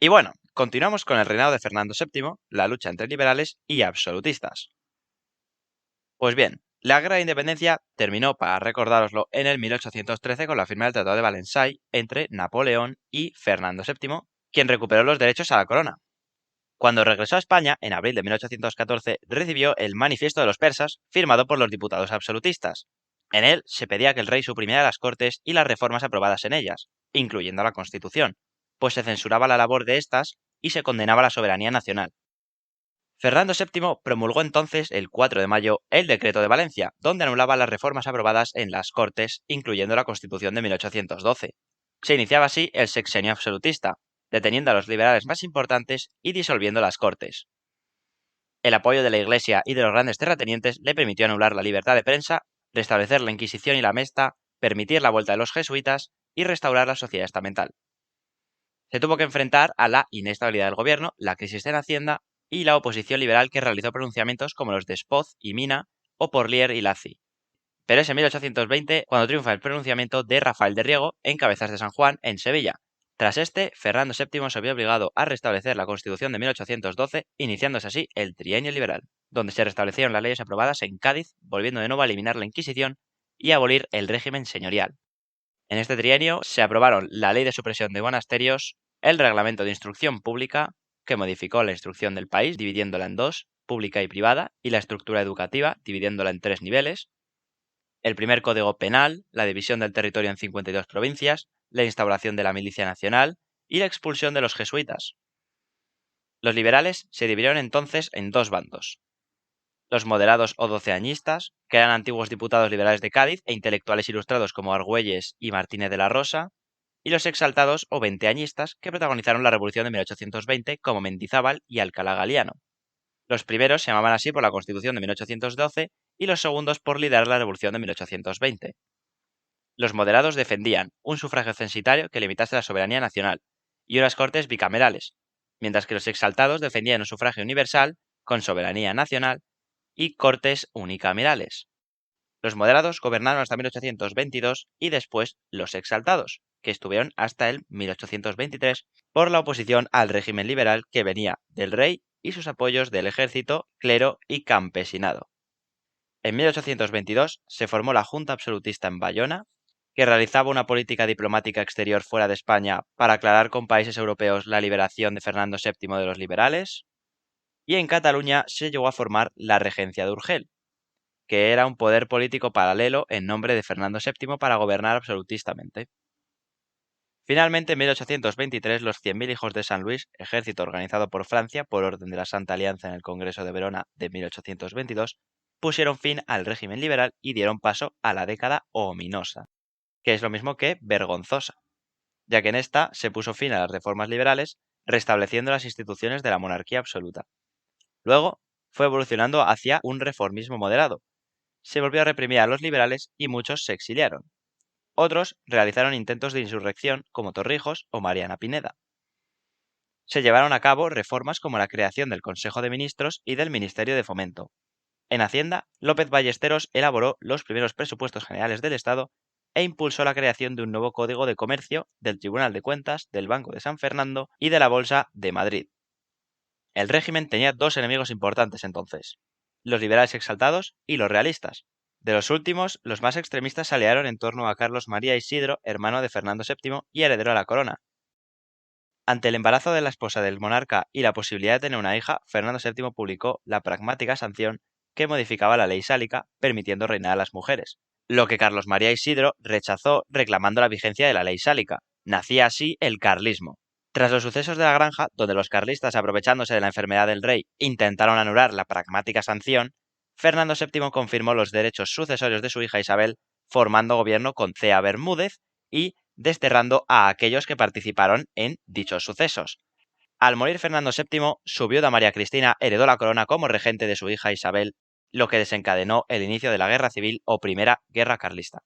Y bueno, continuamos con el reinado de Fernando VII, la lucha entre liberales y absolutistas. Pues bien, la Guerra de Independencia terminó, para recordároslo, en el 1813 con la firma del Tratado de Valenciennes entre Napoleón y Fernando VII, quien recuperó los derechos a la corona. Cuando regresó a España, en abril de 1814, recibió el Manifiesto de los Persas, firmado por los diputados absolutistas. En él se pedía que el rey suprimiera las Cortes y las reformas aprobadas en ellas, incluyendo la Constitución, pues se censuraba la labor de estas y se condenaba la soberanía nacional. Fernando VII promulgó entonces el 4 de mayo el Decreto de Valencia, donde anulaba las reformas aprobadas en las Cortes, incluyendo la Constitución de 1812. Se iniciaba así el sexenio absolutista, deteniendo a los liberales más importantes y disolviendo las Cortes. El apoyo de la Iglesia y de los grandes terratenientes le permitió anular la libertad de prensa, restablecer la Inquisición y la Mesta, permitir la vuelta de los jesuitas y restaurar la sociedad estamental. Se tuvo que enfrentar a la inestabilidad del gobierno, la crisis de la Hacienda y la oposición liberal que realizó pronunciamientos como los de Espoz y Mina o Porlier y Lacy. Pero es en 1820 cuando triunfa el pronunciamiento de Rafael de Riego en Cabezas de San Juan, en Sevilla. Tras este, Fernando VII se vio obligado a restablecer la Constitución de 1812, iniciándose así el Trienio Liberal, donde se restablecieron las leyes aprobadas en Cádiz, volviendo de nuevo a eliminar la Inquisición y a abolir el régimen señorial. En este trienio se aprobaron la Ley de Supresión de Monasterios, el Reglamento de Instrucción Pública, que modificó la instrucción del país dividiéndola en dos, pública y privada, y la estructura educativa dividiéndola en 3 niveles, el primer Código Penal, la división del territorio en 52 provincias, la instauración de la Milicia Nacional y la expulsión de los jesuitas. Los liberales se dividieron entonces en dos bandos: los moderados o doceañistas, que eran antiguos diputados liberales de Cádiz e intelectuales ilustrados como Argüelles y Martínez de la Rosa, y los exaltados o venteañistas, que protagonizaron la Revolución de 1820 como Mendizábal y Alcalá Galiano. Los primeros se llamaban así por la Constitución de 1812 y los segundos por liderar la Revolución de 1820. Los moderados defendían un sufragio censitario que limitase la soberanía nacional y unas cortes bicamerales, mientras que los exaltados defendían un sufragio universal con soberanía nacional y cortes unicamerales. Los moderados gobernaron hasta 1822 y después los exaltados, que estuvieron hasta el 1823 por la oposición al régimen liberal que venía del rey y sus apoyos del ejército, clero y campesinado. En 1822 se formó la Junta Absolutista en Bayona, que realizaba una política diplomática exterior fuera de España para aclarar con países europeos la liberación de Fernando VII de los liberales, y en Cataluña se llegó a formar la Regencia de Urgel, que era un poder político paralelo en nombre de Fernando VII para gobernar absolutistamente. Finalmente, en 1823, los 100.000 hijos de San Luis, ejército organizado por Francia por orden de la Santa Alianza en el Congreso de Verona de 1822, pusieron fin al régimen liberal y dieron paso a la década ominosa, que es lo mismo que vergonzosa, ya que en esta se puso fin a las reformas liberales, restableciendo las instituciones de la monarquía absoluta. Luego, fue evolucionando hacia un reformismo moderado. Se volvió a reprimir a los liberales y muchos se exiliaron. Otros realizaron intentos de insurrección como Torrijos o Mariana Pineda. Se llevaron a cabo reformas como la creación del Consejo de Ministros y del Ministerio de Fomento. En Hacienda, López Ballesteros elaboró los primeros presupuestos generales del Estado e impulsó la creación de un nuevo Código de Comercio, del Tribunal de Cuentas, del Banco de San Fernando y de la Bolsa de Madrid. El régimen tenía dos enemigos importantes entonces: los liberales exaltados y los realistas. De los últimos, los más extremistas se aliaron en torno a Carlos María Isidro, hermano de Fernando VII y heredero a la corona. Ante el embarazo de la esposa del monarca y la posibilidad de tener una hija, Fernando VII publicó la pragmática sanción que modificaba la ley sálica, permitiendo reinar a las mujeres, lo que Carlos María Isidro rechazó reclamando la vigencia de la ley sálica. Nacía así el carlismo. Tras los sucesos de la Granja, donde los carlistas, aprovechándose de la enfermedad del rey, intentaron anular la pragmática sanción, Fernando VII confirmó los derechos sucesorios de su hija Isabel, formando gobierno con Cea Bermúdez y desterrando a aquellos que participaron en dichos sucesos. Al morir Fernando VII, su viuda María Cristina heredó la corona como regente de su hija Isabel, lo que desencadenó el inicio de la Guerra Civil o Primera Guerra Carlista.